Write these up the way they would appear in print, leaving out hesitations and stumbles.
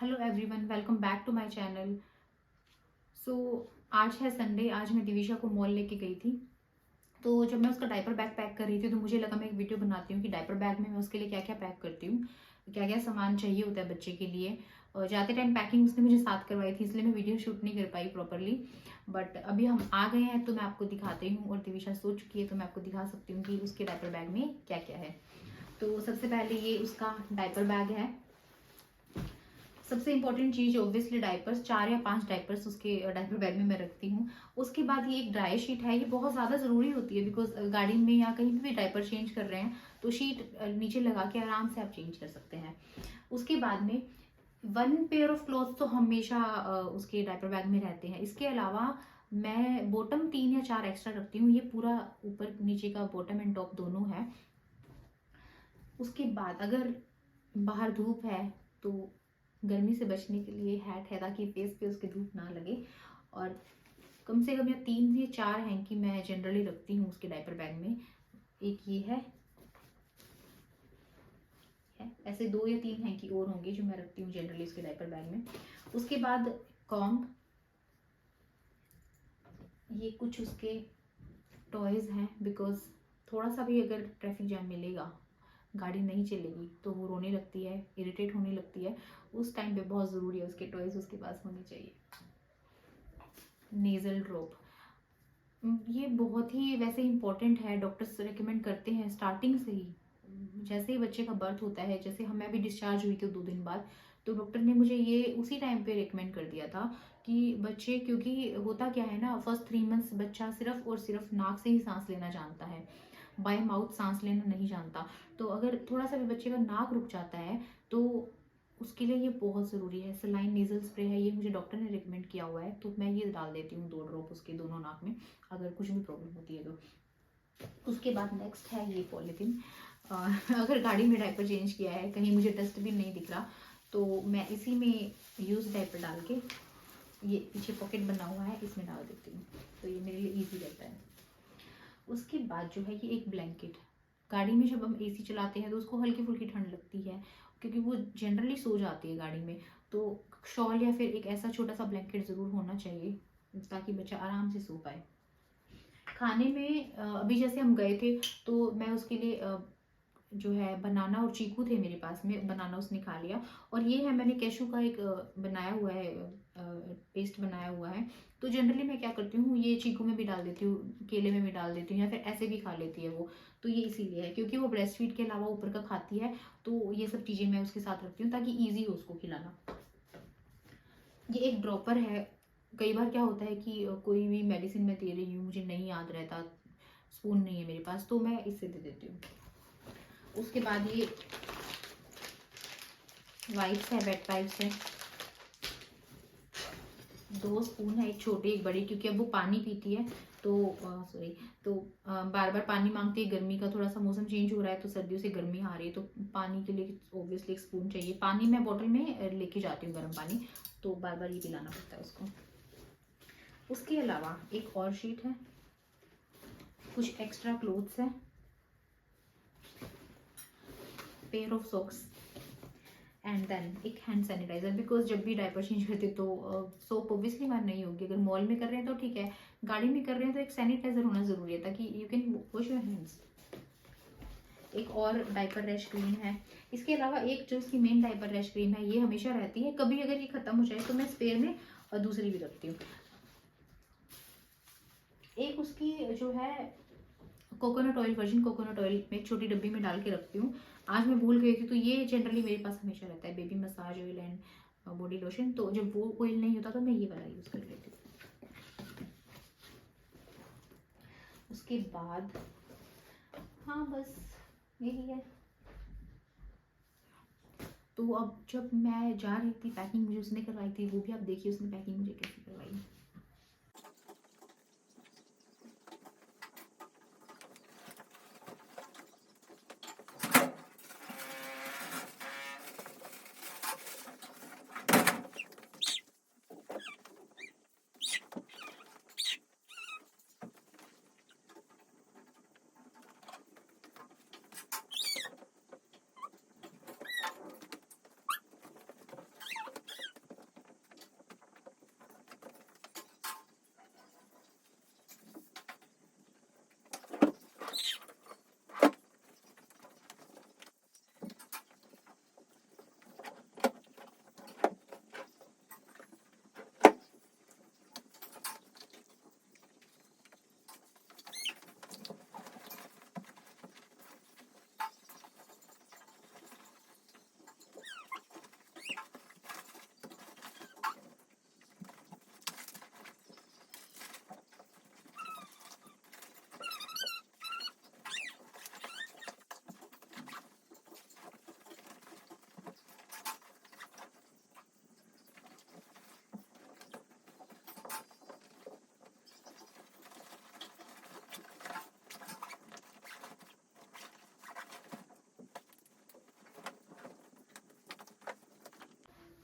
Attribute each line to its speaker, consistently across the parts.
Speaker 1: Hello everyone, welcome back to my channel. So आज है Sunday. आज मैं दिविशा को मॉल लेके गई थी। तो जब मैं उसका डायपर बैग पैक कर रही थी तो मुझे लगा मैं एक वीडियो बनाती हूँ कि डायपर बैग में मैं उसके लिए क्या क्या पैक करती हूँ, क्या क्या सामान चाहिए होता है बच्चे के लिए। और जाते टाइम पैकिंग उसने मुझे साथ करवाई थी, इसलिए मैं वीडियो शूट नहीं कर पाई प्रॉपरली। बट अभी हम आ गए हैं तो मैं आपको दिखाती हूँ, और दिविशा सो चुकी है तो मैं आपको दिखा सकती हूँ कि उसके डायपर बैग में क्या क्या है। तो सबसे पहले ये उसका डायपर बैग है। सबसे इंपॉर्टेंट चीज ऑब्वियसली डायपर्स, 4 या 5 डायपर्स उसके डायपर बैग में मैं रखती हूँ। उसके बाद ये एक ड्राई शीट है, ये बहुत ज़्यादा ज़रूरी होती है बिकॉज गाड़ी में या कहीं भी डायपर चेंज कर रहे हैं तो शीट नीचे लगा के आराम से आप चेंज कर सकते हैं। उसके बाद में 1 पेयर ऑफ क्लॉथ तो हमेशा उसके डायपर बैग में रहते हैं। इसके अलावा मैं बॉटम 3 या 4 एक्स्ट्रा रखती हूँ। ये पूरा ऊपर नीचे का बॉटम एंड टॉप दोनों है। उसके बाद अगर बाहर धूप है तो गर्मी से बचने के लिए हैट है, ताकि फेस पे उसके धूप ना लगे। और कम से कम या 3 या 4 हैंकी मैं जनरली रखती हूँ उसके डायपर बैग में। एक ये है, ऐसे 2 या 3 हैंकी और होंगे जो मैं रखती हूँ जनरली उसके डायपर बैग में। उसके बाद कॉम्ब, ये कुछ उसके टॉयज हैं बिकॉज थोड़ा सा भी अगर ट्रैफिक जैम मिलेगा, गाड़ी नहीं चलेगी तो वो रोने लगती है, इरिटेट होने लगती है। उस टाइम पे बहुत ज़रूरी है उसके टॉयज उसके पास होने चाहिए। नेज़ल ड्रॉप, ये बहुत ही वैसे इंपॉर्टेंट है, डॉक्टर्स रेकमेंड करते हैं स्टार्टिंग से ही। जैसे ही बच्चे का बर्थ होता है, जैसे हम मैं भी डिस्चार्ज हुई थी 2 दिन बाद, तो डॉक्टर ने मुझे ये उसी टाइम पे रेकमेंड कर दिया था कि बच्चे, क्योंकि होता क्या है ना, फर्स्ट 3 मंथ्स बच्चा सिर्फ और सिर्फ नाक से ही सांस लेना जानता है, बाय माउथ सांस लेना नहीं जानता। तो अगर थोड़ा सा भी बच्चे का नाक रुक जाता है तो उसके लिए ये बहुत ज़रूरी है। सलाइन नेजल स्प्रे है, ये मुझे डॉक्टर ने रिकमेंड किया हुआ है, तो मैं ये डाल देती हूँ 2 ड्रॉप उसके दोनों नाक में अगर कुछ भी प्रॉब्लम होती है तो। उसके बाद नेक्स्ट है ये पॉलीथीन। अगर गाड़ी में डायपर चेंज किया है, कहीं मुझे डस्टबिन नहीं दिख रहा, तो मैं इसी में यूज डायपर डाल के, ये पीछे पॉकेट बना हुआ है, इसमें डाल देती हूँ, तो ये मेरे लिए ईजी रहता है। उसके बाद जो है ये एक ब्लैंकेट। गाड़ी में जब हम एसी चलाते हैं तो उसको हल्की फुल्की ठंड लगती है, क्योंकि वो जनरली सो जाती है गाड़ी में। तो शॉल या फिर एक ऐसा छोटा सा ब्लैंकेट ज़रूर होना चाहिए ताकि बच्चा आराम से सो पाए। खाने में अभी जैसे हम गए थे तो मैं उसके लिए जो है बनाना और चीकू थे मेरे पास में, बनाना उसने खा लिया। और ये है, मैंने कैशू का एक बनाया हुआ है, पेस्ट बनाया हुआ है। तो जनरली मैं क्या करती हूँ, ये चीकू में भी डाल देती हूँ, केले में भी डाल देती हूँ, या फिर ऐसे भी खा लेती है वो। तो ये इसीलिए है क्योंकि वो ब्रेस्ट फीड के अलावा ऊपर का खाती है, तो ये सब चीज़ें मैं उसके साथ रखती हूँ ताकि ईजी हो उसको खिलाना। ये एक ड्रॉपर है। कई बार क्या होता है कि कोई भी मेडिसिन मैं दे रही हूँ, मुझे नहीं याद रहता, स्पून नहीं है मेरे पास, तो मैं इससे दे देती हूँ। उसके बाद ये वाइप्स है, वेट वाइप्स है, 2 स्पून है, एक छोटी एक बड़ी, क्योंकि अब वो पानी पीती है तो सॉरी, तो बार बार पानी मांगती है। गर्मी का थोड़ा सा मौसम चेंज हो रहा है तो सर्दियों से गर्मी आ रही है, तो पानी के लिए ऑब्वियसली एक स्पून चाहिए। पानी मैं बॉटल में लेके जाती हूँ, गर्म पानी, तो बार बार ये पिलाना पड़ता है उसको। उसके अलावा एक और शीट है, कुछ एक्स्ट्रा क्लोथ्स है, pair of socks, and then एक हैंड सैनिटाइजर, बिकॉज जब भी डायपर चेंज करते तो सोप ऑब्वियसली वहाँ नहीं होगी। अगर मॉल में कर रहे हैं तो ठीक है, गाड़ी में कर रहे हैं तो एक सैनिटाइजर होना जरूरी है ताकि you can wash your hands. एक और डायपर रैश क्रीम है। इसके अलावा एक जो इसकी मेन डायपर रैश क्रीम है, ये हमेशा रहती है, कभी अगर ये खत्म हो जाए तो मैं स्पेयर में दूसरी भी रखती हूँ। एक उसकी जो है coconut oil, virgin coconut oil में छोटी डब्बी में डाल के रखती हूँ। आज मैं भूल गई थी, तो ये जनरली मेरे पास हमेशा रहता है, baby massage oil and body lotion. तो जब वो ऑयल नहीं होता तो मैं ये वाला यूज़ कर लेती हूँ। उसके बाद हाँ बस यही है। तो अब जब मैं जा रही थी, पैकिंग मुझे उसने करवाई थी, वो भी आप देखिए उसने पैकिंग मुझे कैसे करवाई।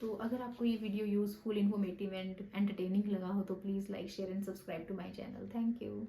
Speaker 1: तो अगर आपको ये video useful, informative and entertaining लगा हो तो please like, share and subscribe to my channel. Thank you.